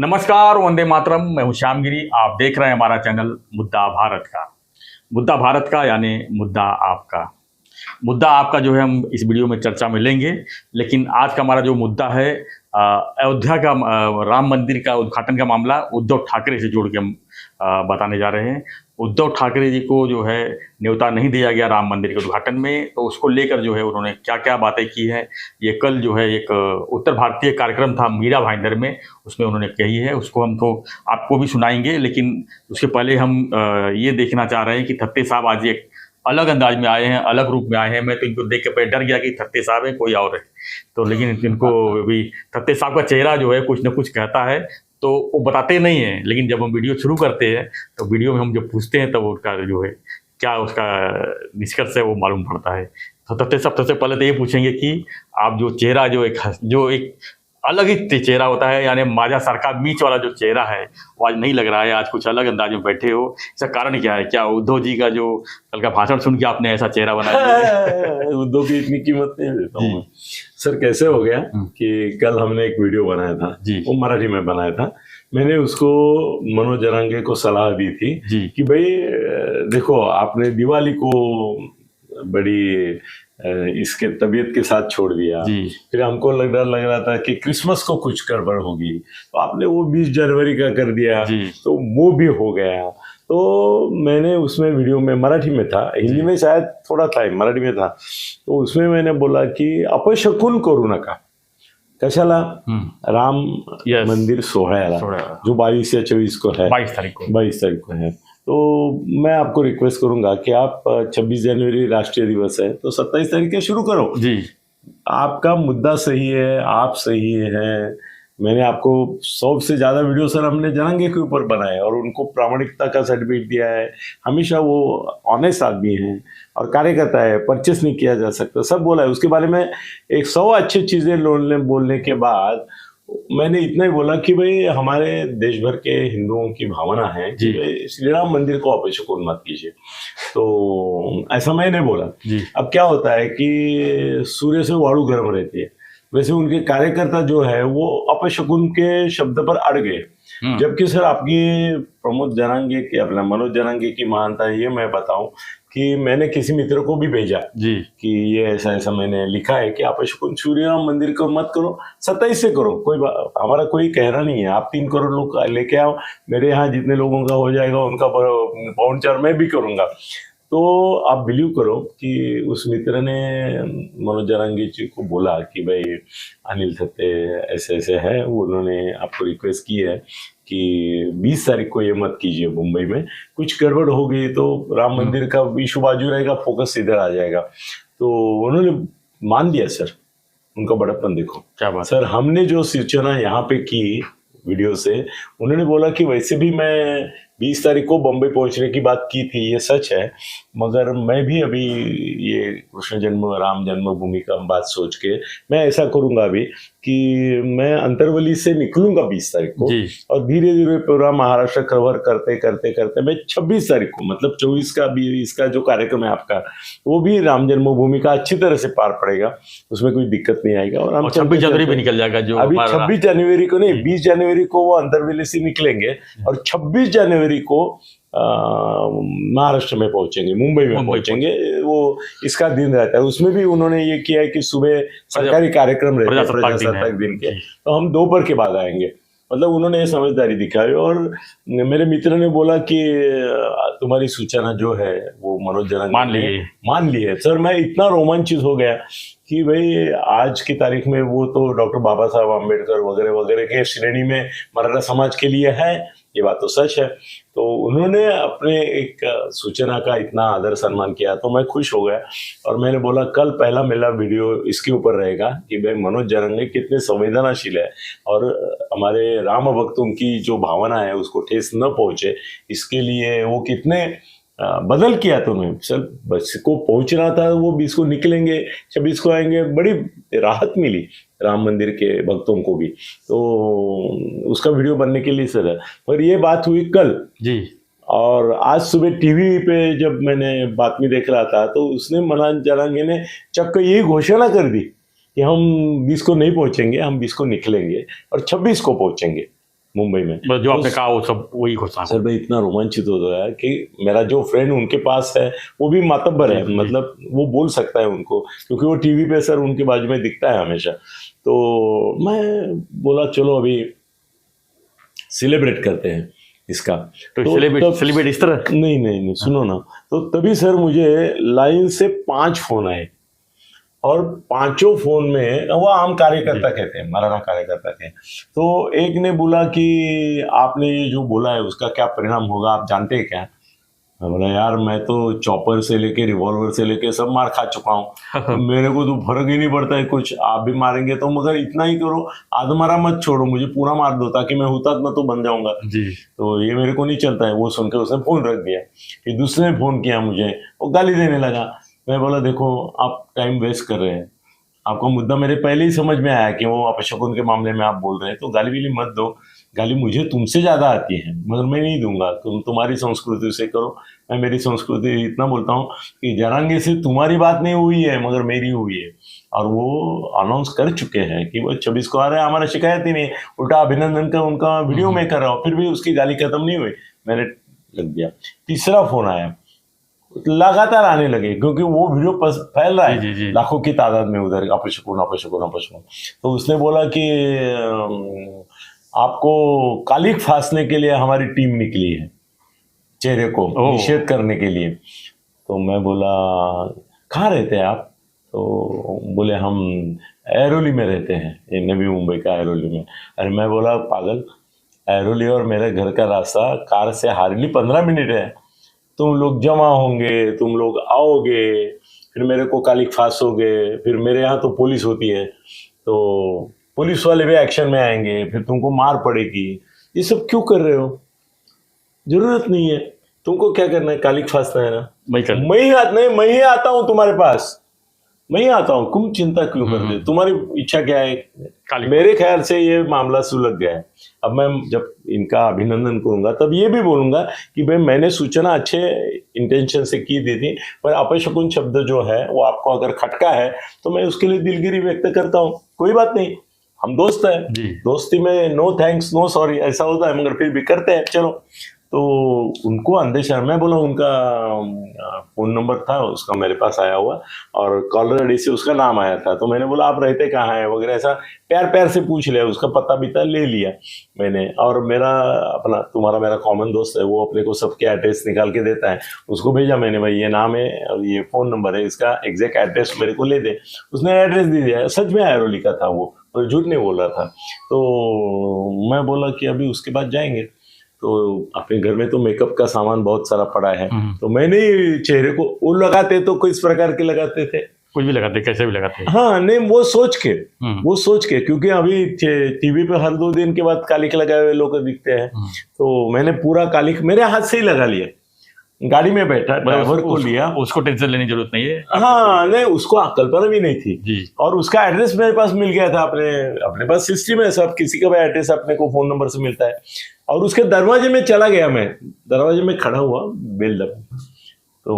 नमस्कार, वंदे मातरम। मैं हूं श्यामगिरी। आप देख रहे हैं हमारा चैनल मुद्दा भारत का। मुद्दा भारत का यानी मुद्दा आपका। मुद्दा आपका जो है हम इस वीडियो में चर्चा में लेंगे, लेकिन आज का हमारा जो मुद्दा है अयोध्या का राम मंदिर का उद्घाटन का मामला उद्धव ठाकरे से जोड़ के हम बताने जा रहे हैं। उद्धव ठाकरे जी को जो है न्योता नहीं दिया गया राम मंदिर के उद्घाटन में, तो उसको लेकर जो है उन्होंने क्या क्या बातें की हैं, ये कल जो है एक उत्तर भारतीय कार्यक्रम था मीरा भाईंदर में, उसमें उन्होंने कही है। उसको हम तो आपको भी सुनाएंगे, लेकिन उसके पहले हम ये देखना चाह रहे हैं कि थत्ते साहब आज एक अलग अंदाज में आए हैं, अलग रूप में आए हैं। मैं तो इनको देख के पहले डर गया कि थत्ते साहब है कोई और है, तो लेकिन इनको भी थत्ते साहब का चेहरा जो है कुछ न कुछ कहता है, तो वो बताते नहीं हैं। लेकिन जब हम वीडियो शुरू करते हैं तो वीडियो में हम जब पूछते हैं तब उनका जो है क्या उसका निष्कर्ष है वो मालूम पड़ता है। तो थत्ते साहब सबसे पहले तो ये पूछेंगे कि आप जो चेहरा जो एक अलग ही चेहरा होता है, यानी माजा सरका बीच वाला जो चेहरा है वो आज नहीं लग रहा है, आज कुछ अलग अंदाज में बैठे हो। इसका कारण क्या है? क्या उद्धव जी का जो कल का भाषण सुन के आपने ऐसा चेहरा बना दिया? उद्धव की इतनी कीमत नहीं देता हूँ मैं। सर कैसे हो गया कि कल हमने एक वीडियो बनाया था, वो मराठी में बनाया था। मैंने उसको मनोज जरांगे को सलाह दी थी कि भाई देखो, आपने दिवाली को बड़ी इसके तबीयत के साथ छोड़ दिया, फिर हमको डर लग रहा था कि क्रिसमस को कुछ गड़बड़ होगी, तो आपने वो 20 जनवरी का कर दिया, तो वो भी हो गया। तो मैंने उसमें वीडियो में मराठी में था, हिंदी में शायद थोड़ा था, मराठी में था, तो उसमें मैंने बोला कि अपशकुन करू नका कशाला राम मंदिर सोहळ्याला जो 22 या 24 को है, 22 तारीख को है। तो मैं आपको रिक्वेस्ट करूंगा कि आप 26 जनवरी राष्ट्रीय दिवस है, तो 27 तारीख से शुरू करो जी। आपका मुद्दा सही है, आप सही हैं। मैंने आपको 100 से ज़्यादा वीडियो सर हमने जरांगे के ऊपर बनाए और उनको प्रामाणिकता का सर्टिफिकेट दिया है। हमेशा वो ऑनेस्ट आदमी हैं और कार्यकर्ता है, परचेस नहीं किया जा सकता, सब बोला है उसके बारे में। 100 अच्छी चीज़ें बोलने के बाद मैंने इतना ही बोला कि भाई हमारे देश भर के हिंदुओं की भावना है कि श्री राम मंदिर को अपशकुन मत कीजिए, तो ऐसा मैंने बोला। अब क्या होता है कि सूर्य से वाड़ू गर्म रहती है, वैसे उनके कार्यकर्ता जो है वो अपशकुन के शब्द पर अड़ गए। जबकि सर आपकी प्रमोद जरांगे की, अपना मनोज जरांगे की महानता ये मैं बताऊं कि मैंने किसी मित्र को भी भेजा कि ये ऐसा ऐसा मैंने लिखा है कि अपशकुन श्री राम मंदिर को मत करो, 27 से करो, हमारा कोई कहना नहीं है। आप 3 करोड़ लोग लेके आओ, मेरे यहाँ जितने लोगों का हो जाएगा उनका पाउंडचार मैं भी करूंगा। तो आप बिलीव करो कि उस मित्र ने मनोज जरांगे जी को बोला कि भाई अनिल थत्ते ऐसे ऐसे है, उन्होंने आपको रिक्वेस्ट की है कि 20 तारीख को ये मत कीजिए, मुंबई में कुछ गड़बड़ हो गई तो राम मंदिर का इशू बाजू रहेगा, फोकस इधर आ जाएगा। तो उन्होंने मान लिया सर, उनका बड़प्पन देखो क्या बात। सर हमने जो सूचना यहाँ पे की वीडियो से, उन्होंने बोला कि वैसे भी मैं 20 तारीख को बम्बई पहुंचने की बात की थी, ये सच है, मगर मैं भी अभी ये कृष्ण जन्म राम जन्मभूमि का बात सोच के मैं ऐसा करूंगा अभी कि मैं अंतरवली से निकलूंगा 20 तारीख को और धीरे धीरे पूरा महाराष्ट्र कवर करते करते करते मैं 26 तारीख को, मतलब 24 का भी इसका जो कार्यक्रम है आपका, वो भी राम जन्मभूमि का अच्छी तरह से पार पड़ेगा, उसमें कोई दिक्कत नहीं आएगा। और हम 26 जनवरी भी निकल जाएगा, जो अभी 26 जनवरी को नहीं, 20 जनवरी को वो अंतरवेली से निकलेंगे और 26 जनवरी को महाराष्ट्र में पहुंचेंगे, मुंबई में पहुंचेंगे। वो इसका दिन रहता है, उसमें भी उन्होंने ये किया है कि सुबह सरकारी कार्यक्रम रहते हैं प्रजासत्ताक दिन के, तो हम दोपहर के बाद आएंगे। मतलब उन्होंने ये समझदारी दिखाई। और मेरे मित्र ने बोला कि तुम्हारी सूचना जो है वो मनोज जरांगे मान ली है। सर मैं इतना रोमांचित हो गया कि भाई आज की तारीख में वो तो डॉक्टर बाबा साहब आम्बेडकर वगैरह वगैरह के श्रेणी में मराठा समाज के लिए है, ये बात तो सच है। तो उन्होंने अपने एक सूचना का इतना आदर सम्मान किया, तो मैं खुश हो गया। और मैंने बोला कल पहला मेरा वीडियो इसके ऊपर रहेगा कि भाई मनोज जरांगे कितने संवेदनशील है और हमारे राम भक्तों की जो भावना है उसको ठेस न पहुंचे, इसके लिए वो कितने बदल किया। तो मैं सर बस को पहुंचना था, वो 20 को निकलेंगे, 26 को आएंगे, बड़ी राहत मिली राम मंदिर के भक्तों को भी। तो उसका वीडियो बनने के लिए सर है। पर ये बात हुई कल जी, और आज सुबह टीवी पे जब मैंने बातमी देख रहा था तो उसने मनोज जरांगे ने चक्क ये घोषणा कर दी कि हम 20 को नहीं पहुंचेंगे, हम 20 को निकलेंगे और 26 को पहुंचेंगे। मुंबई में। जो आपने कहा वो सब वही घोषणा। सर मैं इतना रोमांचित हो गया कि मेरा जो फ्रेंड उनके पास है वो भी मातब्बर है, मतलब वो बोल सकता है उनको, क्योंकि वो टीवी पे सर उनके बाजू में दिखता है हमेशा। तो मैं बोला चलो अभी सेलिब्रेट करते हैं इसका। तो सेलिब्रेट इस तरह? नहीं सुनो ना। तो तभी सर मुझे लाइन से 5 फोन आए, और 5 फोन में वो आम कार्यकर्ता कहते हैं, मराठा कार्यकर्ता थे। तो एक ने बोला कि आपने ये जो बोला है उसका क्या परिणाम होगा, आप जानते हैं क्या? मैं बोला यार मैं तो चॉपर से लेके रिवॉल्वर से लेके सब मार खा चुका हूँ, मेरे को तो फर्क ही नहीं पड़ता है कुछ, आप भी मारेंगे तो मगर इतना ही करो, आधमरा मत छोड़ो, मुझे पूरा मार दो ताकि मैं हुतात्मा तो बन जाऊंगा जी। तो ये मेरे को नहीं चलता है। वो सुनकर उसने फोन रख दिया। फिर दूसरे ने फोन किया मुझे, वो गाली देने लगा। मैं बोला देखो आप टाइम वेस्ट कर रहे हैं, आपका मुद्दा मेरे पहले ही समझ में आया कि वो अपशकुन के मामले में आप बोल रहे हैं, तो गाली भी मत दो। गाली मुझे तुमसे ज़्यादा आती है मगर मैं नहीं दूंगा, तुम तुम्हारी संस्कृति से करो, मैं मेरी संस्कृति। इतना बोलता हूँ कि जरांगे से तुम्हारी बात नहीं हुई है मगर मेरी हुई है, और वो अनाउंस कर चुके हैं कि वो 26 को आ रहे हैं, हमारा शिकायत ही नहीं, उल्टा अभिनंदन का उनका वीडियो में कर रहा हूँ, फिर भी उसकी गाली खत्म नहीं हुई, मैंने लग दिया। तीसरा फोन आया, लगातार आने लगे क्योंकि वो वीडियो फैल रहा है जी। लाखों की तादाद में उधर, अपशकुन। तो उसने बोला कि आपको कालिक फांसने के लिए हमारी टीम निकली है, चेहरे को निषेध करने के लिए। तो मैं बोला कहाँ रहते हैं आप? तो बोले हम ऐरोली में रहते हैं, ये नवी मुंबई का ऐरोली में। अरे मैं बोला पागल, ऐरोली और मेरे घर का रास्ता कार से हार्डली 15 मिनट है, तुम लोग जमा होंगे, तुम लोग आओगे, फिर मेरे को कालिक फांसोगे, फिर मेरे यहाँ तो पुलिस होती है, तो पुलिस वाले भी एक्शन में आएंगे, फिर तुमको मार पड़ेगी, ये सब क्यों कर रहे हो? जरूरत नहीं है, तुमको क्या करना है, कालिक फांसना है ना, मैं ही आता हूँ तुम्हारे पास, मैं ही आता हूँ, तुम चिंता क्यों कर रहे हो, तुम्हारी इच्छा क्या है? मेरे ख्याल से ये मामला सुलझ गया है। अब मैं जब इनका अभिनंदन करूंगा तब ये भी बोलूंगा कि भाई मैंने सूचना अच्छे इंटेंशन से की दी थी, पर अपशकुन शब्द जो है वो आपको अगर खटका है तो मैं उसके लिए दिलगिरी व्यक्त करता हूँ, कोई बात नहीं, हम दोस्त हैं, दोस्ती में नो थैंक्स नो सॉरी ऐसा होता है, मगर फिर भी करते हैं, चलो। तो उनको अंदेशा, मैं बोला उनका फ़ोन नंबर था उसका मेरे पास आया हुआ, और कॉलर आईडी से उसका नाम आया था, तो मैंने बोला आप रहते कहाँ हैं वगैरह, ऐसा प्यार से पूछ लिया, उसका पता बिता ले लिया मैंने। और मेरा अपना तुम्हारा मेरा कॉमन दोस्त है, वो अपने को सबके एड्रेस निकाल के देता है, उसको भेजा मैंने, भाई ये नाम है और ये फ़ोन नंबर है, इसका एग्जैक्ट एड्रेस मेरे को ले दे। उसने एड्रेस दे दिया, सच में ऐरोली का था वो, तो झूठ नहीं बोल रहा था। तो मैं बोला कि अभी उसके बाद जाएंगे, तो अपने घर में तो मेकअप का सामान बहुत सारा पड़ा है, तो मैंने चेहरे को वो लगाते तो किस प्रकार के लगाते थे, कुछ भी लगाते, कैसे भी लगाते। हाँ नहीं वो सोच के क्योंकि अभी टीवी पे हर 2 दिन के बाद कालिक लगाए हुए लोग दिखते हैं, तो मैंने पूरा कालिक मेरे हाथ से ही लगा लिया, गाड़ी में बैठा, ड्राइवर को लिया, उसको टेंशन लेने की जरूरत नहीं है। हाँ नहीं उसको कल्पना भी नहीं थी जी। और उसका एड्रेस मेरे पास मिल गया था, अपने पास सिस्टम है सब, किसी का भी एड्रेस अपने को फोन नंबर से मिलता है। और उसके दरवाजे में चला गया, मैं दरवाजे में खड़ा हुआ बेल दबा, तो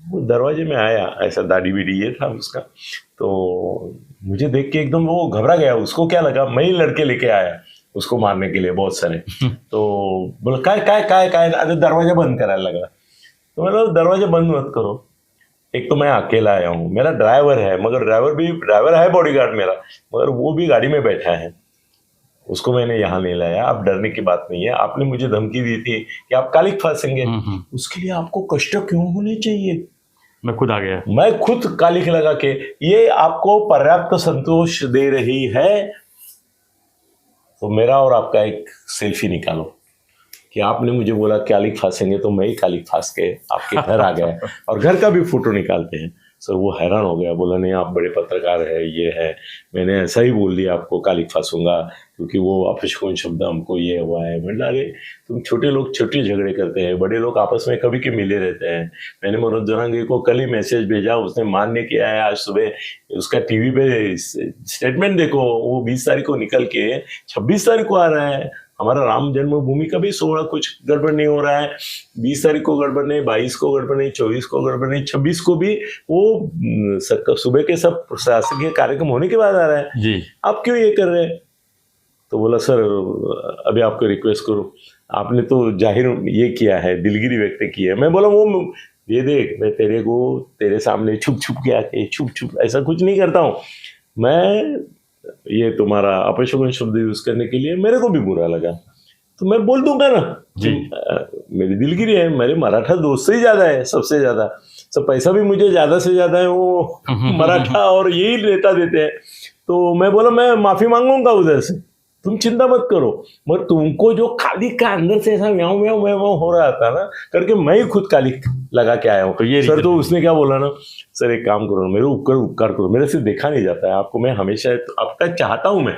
वो दरवाजे में आया, ऐसा दाढ़ी बीड़ी ये था उसका, तो मुझे देख के एकदम वो घबरा गया। उसको क्या लगा मैं ही लड़के लेके आया उसको मारने के लिए बहुत सारे, तो बोला काय अरे दरवाजा बंद कराने लगा। तो मैंने दरवाजा बंद मत करो, एक तो मैं अकेला आया हूँ, मेरा ड्राइवर है, मगर ड्राइवर है बॉडीगार्ड मेरा, मगर वो भी गाड़ी में बैठा है, उसको मैंने यहाँ नहीं लाया, आप डरने की बात नहीं है, आपने मुझे धमकी दी थी कि आप कालिक फांसेंगे, उसके लिए आपको कष्ट क्यों होने चाहिए? मैं खुद आ गया, मैं खुद कालिक लगा के, ये आपको पर्याप्त संतोष दे रही है तो मेरा और आपका एक सेल्फी निकालो कि आपने मुझे बोला कालिक फांसेंगे, तो मैं ही कालिक फांस के आपके घर आ गया, और घर का भी फोटो निकालते हैं। सर वो हैरान हो गया, बोला नहीं आप बड़े पत्रकार है, ये है, मैंने ऐसा ही बोल दिया आपको कालिक फांसूंगा क्योंकि वो अपशकुन शब्द हमको ये हुआ है। मैंने अरे तुम छोटे लोग छोटे झगड़े करते हैं, बड़े लोग आपस में कभी के मिले रहते हैं। मैंने मनोज जरांगे को कल ही मैसेज भेजा, उसने मान्य किया है, आज सुबह उसका टीवी पे स्टेटमेंट देखो, वो 20 तारीख को निकल के 26 तारीख को आ रहा है। हमारा राम जन्मभूमि का भी 16 कुछ गड़बड़ नहीं हो रहा है, 20 तारीख को गड़बड़ नहीं, 22 को गड़बड़ नहीं, 24 को गड़बड़ नहीं, 26 को भी वो सुबह के सब प्रशासकीय कार्यक्रम होने के बाद आ रहा है जी। आप क्यों ये कर रहे हैं? तो बोला सर अभी आपको रिक्वेस्ट करूं, आपने तो जाहिर ये किया है, दिलगिरी व्यक्त की है। मैं बोला वो ये देख, मैं तेरे को तेरे सामने छुप छुप के आके छुप छुप ऐसा कुछ नहीं करता हूँ मैं। ये तुम्हारा अपशकुन शब्द यूज करने के लिए मेरे को भी बुरा लगा तो मैं बोल दूंगा ना जी, मेरी दिलगिरी है, मेरे मराठा दोस्त से ही ज्यादा है, सबसे ज्यादा। सब पैसा भी मुझे ज्यादा से ज्यादा है वो मराठा और यही नेता देते हैं। तो मैं बोला मैं माफी मांगूंगा उधर से, तुम चिंता मत करो। मगर तुमको जो काली का अंदर से ऐसा म्याऊं म्याऊं म्याऊं हो रहा था ना करके मैं ही खुद काली लगा के आया हूँ। तो ये सर तो उसने क्या बोला ना, सर एक काम करो, मेरे उपकार करो, मेरे से देखा नहीं जाता है आपको, मैं हमेशा आपका चाहता हूँ मैं,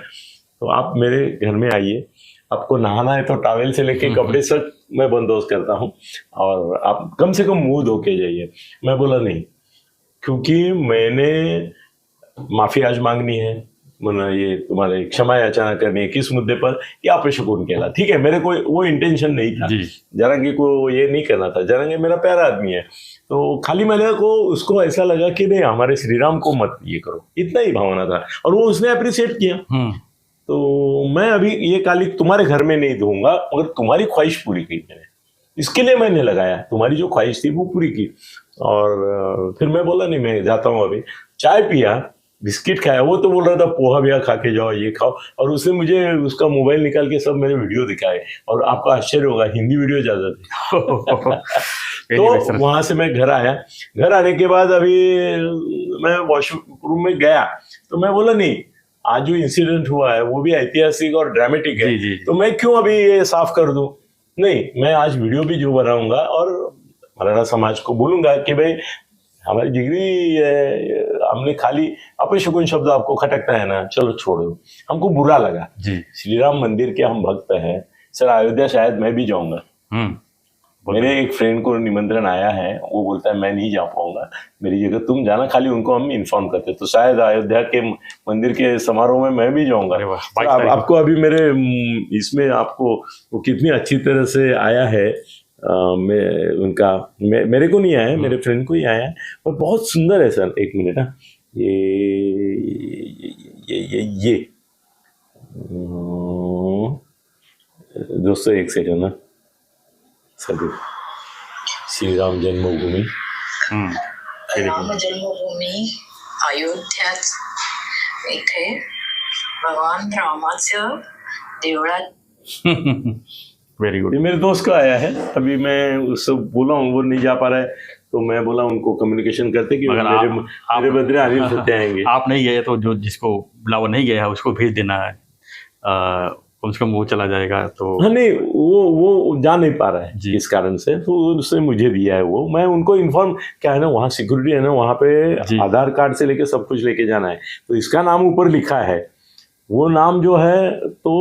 तो आप मेरे घर में आइए, आपको नहाना है तो टॉवेल से लेके कपड़े सब मैं बंदोबस्त करता हूँ और आप कम से कम मुंह धो के जाइए। मैं बोला नहीं, क्योंकि मैंने माफी आज मांगनी है, ये तुम्हारे क्षमा याचना करनी है किस मुद्दे पर, या अपशकुन कहला, ठीक है, मेरे को वो इंटेंशन नहीं था, जरांगे को ये नहीं करना था, जरांगे मेरा प्यारा आदमी है। तो खाली मेरे को उसको ऐसा लगा कि नहीं हमारे श्री राम को मत ये करो, इतना ही भावना था और वो उसने अप्रिशिएट किया। तो मैं अभी ये काली तुम्हारे घर में नहीं दूंगा, मगर तुम्हारी ख्वाहिश पूरी की मैंने, इसके लिए मैंने लगाया, तुम्हारी जो ख्वाहिश थी वो पूरी की। और फिर मैं बोला नहीं मैं जाता हूँ, अभी चाय पिया, बिस्किट खाया, वो तो बोल रहा था पोहा भैया खा के जाओ, ये खाओ, और उसने मुझे उसका मोबाइल निकाल के सब मेरे वीडियो दिखाए, और आपका आश्चर्य होगा हिंदी वीडियो ज्यादा थे। तो वहां से मैं घर आया, घर आने के बाद अभी मैं वॉशरूम में गया तो मैं बोला नहीं, आज जो इंसिडेंट हुआ है वो भी ऐतिहासिक और ड्रामेटिक है, तो मैं क्यों अभी ये साफ कर दूं, नहीं मैं आज वीडियो भी जो बनाऊंगा और मराठा समाज को बोलूंगा कि भाई हमारी जिगरी हमने खाली अपशकुन शब्द आपको खटकता है ना, चलो छोड़ो, हमको बुरा लगा जी, श्री राम मंदिर के हम भक्त हैं सर, अयोध्या शायद मैं भी जाऊंगा, मेरे एक फ्रेंड को निमंत्रण आया है, वो बोलता है मैं नहीं जा पाऊंगा, मेरी जगह तुम जाना, खाली उनको हम इन्फॉर्म करते, तो शायद अयोध्या के मंदिर के समारोह में मैं भी जाऊंगा। आपको अभी मेरे इसमें आपको वो कितनी अच्छी तरह से आया है, उनका मेरे को नहीं आया है, मेरे फ्रेंड को ही आया है, और बहुत सुंदर है सर। एक मिनट, हाँ, ये दोस्तों एक सेकंड ना, सभी श्री राम जन्मभूमी, राम जन्मभूमी अयोध्यात इथे भगवान रामाचं देवळात। Very good. ये मेरे दोस्त का आया है, अभी मैं उससे बोला हूँ, वो नहीं जा पा रहा है, तो मैं बोला उनको कम्युनिकेशन करते कि मेरे बदले अनिल सत्य आएंगे। आप नहीं गए तो जो जिसको बुलावा नहीं गया है उसको भेज देना है, कम से कम वो चला जाएगा। तो हाँ नहीं, वो जा नहीं पा रहा है इस कारण से, तो उसने मुझे दिया है वो, मैं उनको इन्फॉर्म, क्या है ना वहाँ सिक्योरिटी है ना, वहाँ पे आधार कार्ड से लेके सब कुछ लेके जाना है, तो इसका नाम ऊपर लिखा है, वो नाम जो है तो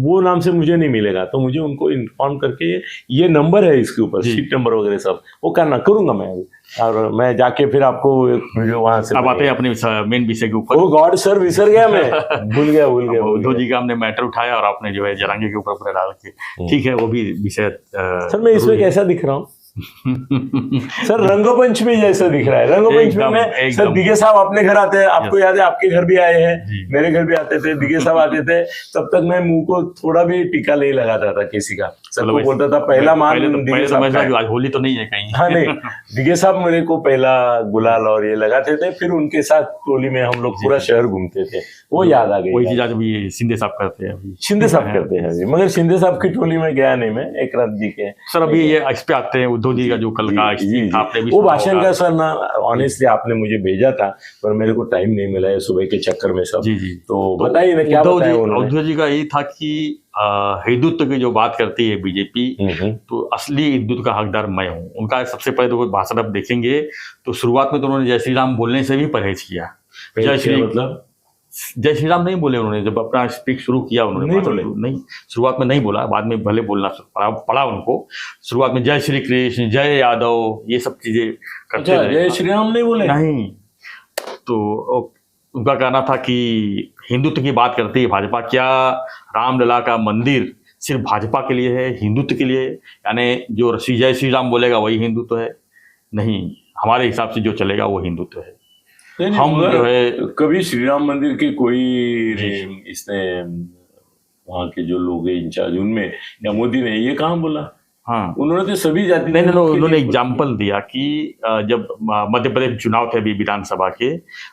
वो नाम से मुझे नहीं मिलेगा, तो मुझे उनको इन्फॉर्म करके ये नंबर है इसके ऊपर, सीट नंबर वगैरह सब वो करना करूंगा मैं अभी, और मैं जाके फिर आपको वीडियो वहां से। अब आते हैं अपने मेन विषय के ऊपर। ओ गॉड सर, विसर गया मैं, भूल गया उद्धव जी का हमने मैटर उठाया और आपने जो है जरांगे के ऊपर पूरा डाल के, ठीक है, वो भी विषय। सर मैं इसमें कैसा दिख रहा हूँ सर? रंगोपंचमी जैसा दिख रहा है। रंगोपंचमी में सर दिगे साहब अपने घर आते हैं, आपको याद है आपके घर भी आए हैं, मेरे घर भी आते थे, दिगे साहब आते थे, तब तक मैं मुंह को थोड़ा भी टीका नहीं लगाता था किसी का, सबको बोलता था पहला मान दिगे साहब। आज होली तो नहीं है कहीं? हाँ नहीं, दिगे साहब मेरे को पहला गुलाल और ये लगाते थे, फिर उनके साथ टोली में हम लोग पूरा शहर घूमते थे, वो याद आ गई। वही चीज आज भी शिंदे साहब करते हैं, शिंदे साहब करते हैं अभी, मगर शिंदे साहब की टोली में गया नहीं मैं, एक रात जी के। सर अभी ये इस पे आते हैं, उद्धव जी का जो कल का आपने भी वो भाषण का सर ना, ऑनेस्टली आपने मुझे भेजा था पर मेरे को टाइम नहीं मिला है सुबह के चक्कर में सब। तो बताइए ना क्या बताया उन्होंने? उद्धव जी का यही था कि हिंदुत्व की जो बात करती है बीजेपी, तो असली हिंदुत्व का हकदार मैं हूँ। उनका सबसे पहले तो भाषण आप देखेंगे तो शुरुआत में तो उन्होंने जय श्री राम बोलने से भी परहेज किया। जय श्री मतलब जय श्री राम नहीं बोले उन्होंने, जब अपना स्पीच शुरू किया उन्होंने नहीं, शुरुआत में नहीं बोला, बाद में भले बोलना पड़ा उनको। शुरुआत में जय श्री कृष्ण, जय यादव, ये सब चीजें करते रहे। जय श्री राम नहीं बोले? नहीं, तो उनका कहना था कि हिंदुत्व की बात करती है भाजपा, क्या रामलला का मंदिर सिर्फ भाजपा के लिए है, हिंदुत्व के लिए? यानी जो जय श्री राम बोलेगा वही हिंदुत्व है? नहीं, हमारे हिसाब से जो चलेगा वो हिंदुत्व है। हम जो है कभी श्री राम मंदिर के कोई इसने वहाँ के जो लोग हैं इंचार्ज उनमें, या मोदी ने ये कहाँ बोला? हाँ, उन्होंने तो सभी जाति नहीं, उन्होंने एग्जाम्पल दिया कि जब मध्य प्रदेश चुनाव थे अभी विधानसभा के,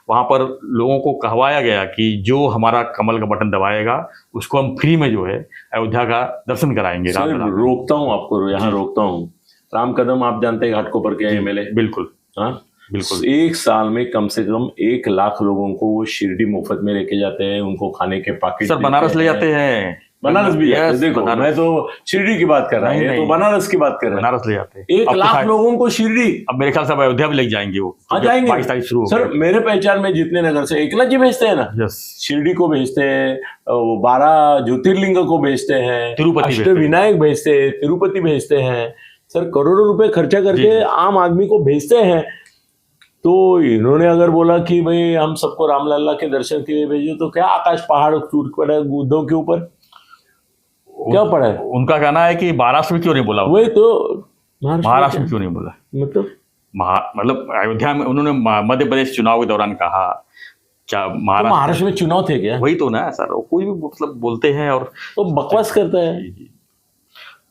वहां पर लोगों को कहवाया गया कि जो हमारा कमल का बटन दबाएगा उसको हम फ्री में जो है अयोध्या का दर्शन कराएंगे। रोकता हूँ आपको, यहाँ रोकता हूँ। राम कदम आप जानते हैं घाटकोपर के एमएलए? बिल्कुल, हाँ बिल्कुल। एक साल में कम से कम 1 लाख लोगों को वो शिरडी मुफ्त में लेके जाते हैं, उनको खाने के पैकेट सर बनारस ले जाते हैं, बनारस भी जाते हैं। देखो मैं तो शिरडी की बात कर रहा हूँ, तो बनारस की बात कर रहे हैं। बनारस ले जाते हैं 1 लाख लोगों को शिरडी। अब मेरे ख्याल से अयोध्या भी ले जाएंगे वो। हाँ जाएंगे 22 तारीख शुरू। सर मेरे पहचान में जितने नगर से एकनाथ जी भेजते हैं ना, शिरडी को भेजते हैं, 12 ज्योतिर्लिंग को भेजते हैं, तिरुपति अष्टविनायक भेजते हैं, तिरुपति भेजते हैं। सर करोड़ों रुपए खर्चा करके आम आदमी को भेजते हैं। तो इन्होंने अगर बोला कि भाई हम सबको रामलला के दर्शन के लिए भेजो, तो क्या आकाश पहाड़ टूट पड़ा है उद्धव के ऊपर? क्या पड़ा है? उनका कहना है कि महाराष्ट्र में क्यों नहीं बोला? वही तो, महाराष्ट्र में क्यों नहीं बोला? मतलब अयोध्या में उन्होंने मध्य प्रदेश चुनाव के दौरान कहा, क्या महाराष्ट्र में चुनाव थे क्या? वही तो ना सर, कोई भी मतलब बोलते हैं और तो बकवास करता है।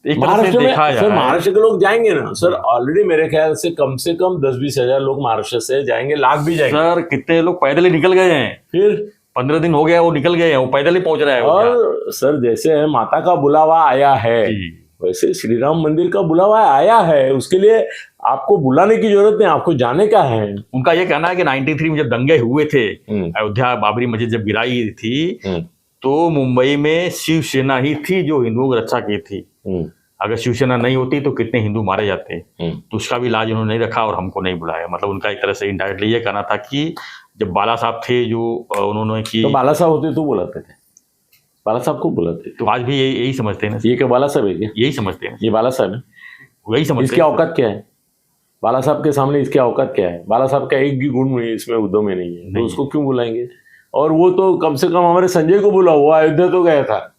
एक महाराष्ट्र में सर महाराष्ट्र के लोग जाएंगे ना सर, ऑलरेडी मेरे ख्याल से कम 10-20 हजार लोग महाराष्ट्र से जाएंगे, लाख भी जाएंगे। सर कितने लोग पैदल ही निकल गए हैं, फिर 15 दिन हो गया वो निकल गए हैं, वो पैदल ही पहुंच रहा है। और सर जैसे माता का बुलावा आया है वैसे श्री राम मंदिर का बुलावा आया है, उसके लिए आपको बुलाने की जरूरत नहीं, आपको जाने का है। उनका ये कहना है कि 93 में जब दंगे हुए थे, अयोध्या बाबरी मस्जिद जब गिराई थी, तो मुंबई में शिवसेना ही थी जो हिंदुओं की रक्षा की थी। अगर शिवसेना नहीं होती तो कितने हिंदू मारे जाते। तो उसका भी इलाज उन्होंने नहीं रखा और हमको नहीं बुलाया। मतलब उनका एक तरह से इनडायरेक्टली ये कहना था कि जब बाला साहब थे जो उन्होंने की, तो बाला साहब होते तो बुलाते थे, बाला साहब को बुलाते। तो आज भी यही समझते हैं ना, ये क्या बाला साहब है क्या? यही समझते हैं, ये बाला साहब है, वही समझते हैं। इसकी औकात क्या है? बाला साहब के सामने इसकी औकात क्या है? बाला साहब का एक भी गुण इसमें उद्धव में नहीं है, तो उसको क्यों बुलाएंगे? और वो तो कम से कम हमारे संजय को बुलाओ, वो अयोध्या तो गया था,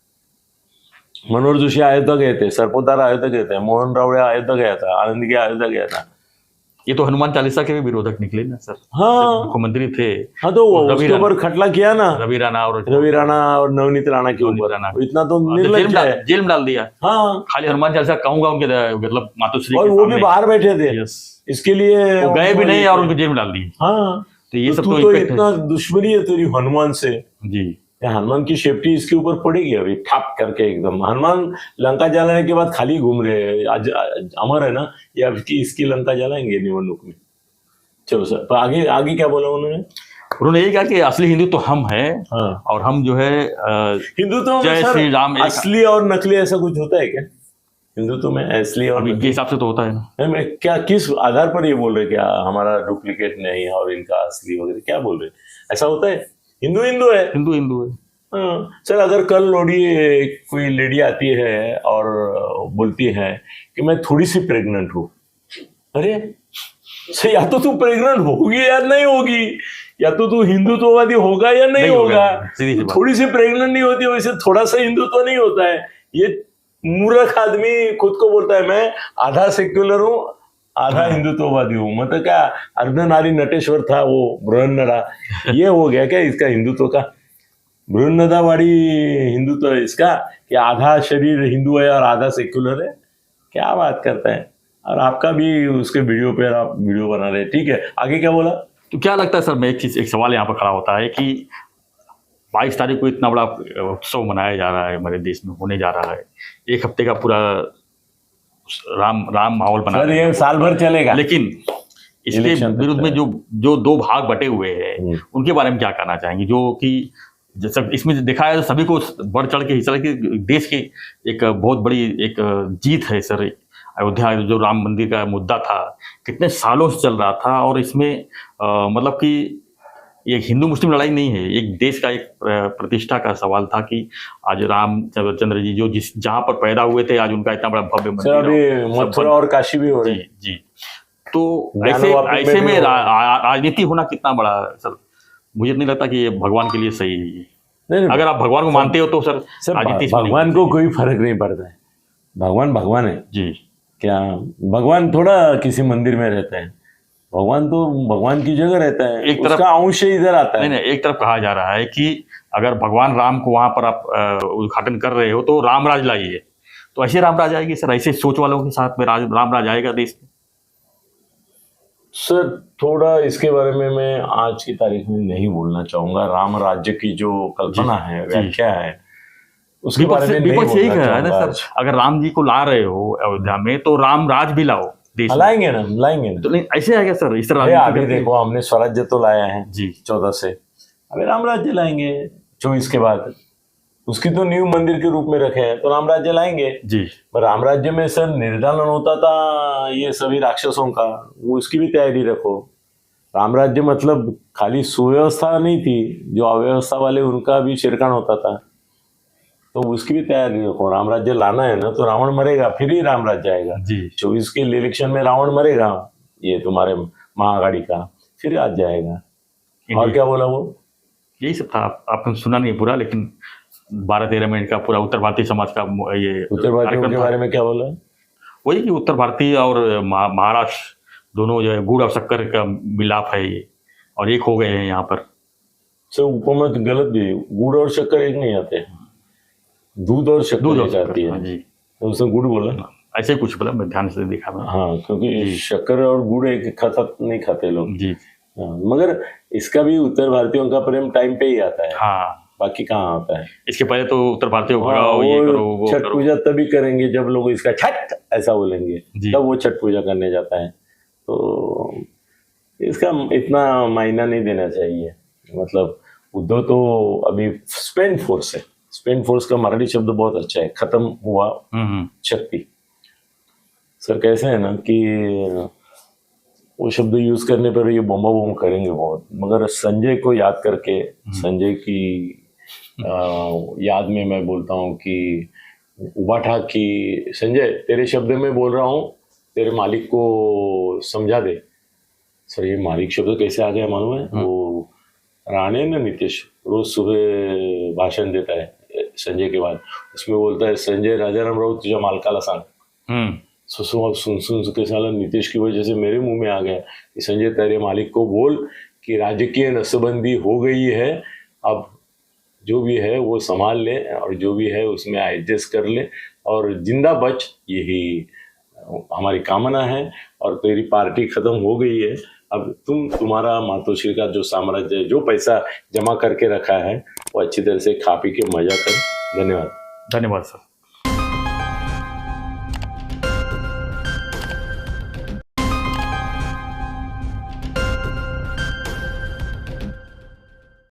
मनोहर जोशी अयोध्या गए थे, सरपोतारा अयोध्या गए थे, मोहन रावड़े अयोध्या गया था, आनंद के अयोध्या गया था। ये तो हनुमान चालीसा के भी विरोधक निकले ना सर। हाँ मुख्यमंत्री थे। हाँ तो उसके ऊपर खटला किया ना, रवि राणा और नवनीत राणा के ऊपर, इतना तो निर्लज्ज है, जेल में डाल दिया। हाँ खाली हनुमान चालीसा कहूंगा उनके मतलब मातोश्री, और वो भी बाहर बैठे थे इसके लिए, गए भी नहीं और उनको जेल में डाल दिए। हाँ तो ये सब तो इतना दुश्मनी है तेरी हनुमान से जी। हनुमान की सेफ्टी इसके ऊपर पड़ेगी अभी ठाप करके एकदम। हनुमान लंका जलाने के बाद खाली घूम रहे हैं, आज अमर है ना, ये अब इसकी लंका जलाएंगे निवडणूक में। चलो सर, तो आगे क्या बोला उन्होंने ये कहा कि असली हिंदू तो हम हैं। हाँ। और हम जो है हिंदुत्व जय श्री राम, असली और नकली ऐसा कुछ होता है क्या हिंदुत्व में? असली और इनके हिसाब से तो होता है ना। मैं क्या किस आधार पर ये बोल रहे, क्या हमारा डुप्लीकेट नहीं है और इनका असली वगैरह, क्या बोल रहे? ऐसा होता है? हिंदू है, हिंदू है। हाँ सर, अगर कल कोई लेडी आती है और बोलती है कि मैं थोड़ी सी प्रेग्नेंट हूँ, अरे सर या तो तू प्रेग्नेंट होगी या नहीं होगी, या तो तू हिंदुत्ववादी होगा या नहीं होगा। थोड़ी सी प्रेग्नेंट नहीं होती वैसे थोड़ा सा हिंदुत्व नहीं होता है। ये मूर्ख आदमी खुद को बोलता है मैं आधा सेक्युलर हूँ आधा हिंदुत्ववादी हूँ, मतलब क्या अर्धनारी नटेश्वर था वो बृहन्नदा, ये हो गया क्या इसका हिंदुत्व का? बृहन्नदावाड़ी हिंदुत्व है इसका कि आधा शरीर हिंदू है और आधा सेक्युलर है? क्या बात करता है। और आपका भी उसके वीडियो पे आप वीडियो बना रहे, ठीक है, आगे क्या बोला? तो क्या लगता है सर, मैं एक सवाल यहाँ पर खड़ा होता है कि 22 तारीख को इतना बड़ा उत्सव मनाया जा रहा है हमारे देश में, होने जा रहा है, एक हफ्ते का पूरा राम माहौल बना, ये साल भर चलेगा, लेकिन इसके विरुद्ध में जो 2 भाग बटे हुए हैं उनके बारे में क्या कहना चाहेंगे? जो कि जैसे इसमें देखा है सभी को बढ़ चढ़ के हिस्सा कि देश की एक बहुत बड़ी एक जीत है सर। अयोध्या जो राम मंदिर का मुद्दा था कितने सालों से चल रहा था, और इसमें मतलब कि ये हिंदू मुस्लिम लड़ाई नहीं है, एक देश का एक प्रतिष्ठा का सवाल था कि आज रामचंद्र जी जो जहाँ पर पैदा हुए थे आज उनका इतना बड़ा भव्य मंदिर, मथुरा और काशी भी हो रही जी। तो ऐसे में राजनीति होना कितना बड़ा सर, मुझे नहीं लगता कि ये भगवान के लिए सही है। नहीं, अगर आप भगवान को मानते हो तो सर राजनीति, भगवान को कोई फर्क नहीं पड़ता है, भगवान है जी। क्या भगवान थोड़ा किसी मंदिर में रहता है? भगवान तो भगवान की जगह रहता है, एक तरफ अंश इधर आता है। नहीं, एक तरफ कहा जा रहा है कि अगर भगवान राम को वहाँ पर आप उद्घाटन कर रहे हो तो राम राज लाइए, तो ऐसे राम राज आएगी सर? ऐसे सोच वालों के साथ में राम राज आएगा देश में? सर थोड़ा इसके बारे में मैं आज की तारीख में नहीं बोलना चाहूंगा। राम राज्य की जो कल्पना है, व्याख्या है, उसके बारे में नहीं बोलना यही कह रहा है ना सर, अगर राम जी को ला रहे हो अयोध्या में तो राम राज भी लाओ देश में। लाएंगे ना, लाएंगे ना। तो ऐसे आएगा सर इस तरह? अभी देखो हमने स्वराज्य तो लाया है जी 14 से, अभी राम राज्य लाएंगे 24 के बाद। उसकी तो नींव मंदिर के रूप में रखे हैं, तो राम राज्य लाएंगे जी। पर राम राज्य में सर निर्धारण होता था ये सभी राक्षसों का, वो उसकी भी तैयारी रखो। राम राज्य मतलब खाली सुव्यवस्था नहीं थी, जो अव्यवस्था वाले उनका भी शिरकान होता था, तो उसकी भी तैयारी रखो। राम राज्य लाना है ना, तो रावण मरेगा फिर ही राम राज्य आएगा जी। 24 के इलेक्शन में रावण मरेगा, ये तुम्हारे महाआघाड़ी का, फिर आज जाएगा। और क्या बोला वो? यही सब था, आपने सुना नहीं पूरा, लेकिन 12-13 मिनट का पूरा उत्तर भारतीय समाज का ये उत्तर भारतीयों के बारे में क्या बोला? वही कि उत्तर भारतीय और महाराष्ट्र दोनों जो है गुड़ और शक्कर का मिलाप है ये, और एक हो गए हैं यहाँ पर। सर उपमत गलत भी, गुड़ और शक्कर एक नहीं आते, दूध और शक्कर आती है जी। तो उसने गुड़ बोला, ऐसे कुछ बोला, मैं ध्यान से देखा मैं। हाँ, क्योंकि शक्कर और गुड़ एक खाता नहीं खाते लोग जी। मगर इसका भी उत्तर भारतीयों का प्रेम टाइम पे ही आता है। हाँ, बाकी कहाँ आता है? इसके पहले तो उत्तर भारतीय भगाओ, ये करो, वो छठ पूजा तभी करेंगे जब लोग इसका छठ ऐसा बोलेंगे, तब वो छठ पूजा करने जाता है। तो इसका इतना मायना नहीं देना चाहिए। मतलब उद्धव तो अभी स्पेन फोर्स है, स्पेन फोर्स का मराठी शब्द बहुत अच्छा है, खत्म हुआ शक्ति। सर कैसे है ना कि वो शब्द यूज करने पर ये बम्बा बम करेंगे बहुत, मगर संजय को याद करके, संजय की याद में मैं बोलता हूँ कि उबाठा कि संजय तेरे शब्द में बोल रहा हूँ, तेरे मालिक को समझा दे। सर ये मालिक शब्द कैसे आ गया मालूम है? वो राणे ना नीतीश रोज सुबह भाषण देता है संजय के बाद, उसमें बोलता है संजय राजाराम राव तुझ्या मालकाला सांग। सुन के साला नीतीश की वजह से मेरे मुंह में आ गया कि संजय तेरे मालिक को बोल कि राजकीय नसबंदी हो गई है, अब जो भी है वो संभाल ले और जो भी है उसमें एडजस्ट कर ले और जिंदा बच, यही हमारी कामना है। और तेरी पार्टी खत्म हो गई है, अब तुम्हारा मातोश्री का जो साम्राज्य, जो पैसा जमा करके रखा है, वो अच्छी तरह से खा पी के मजा कर। धन्यवाद। धन्यवाद सर।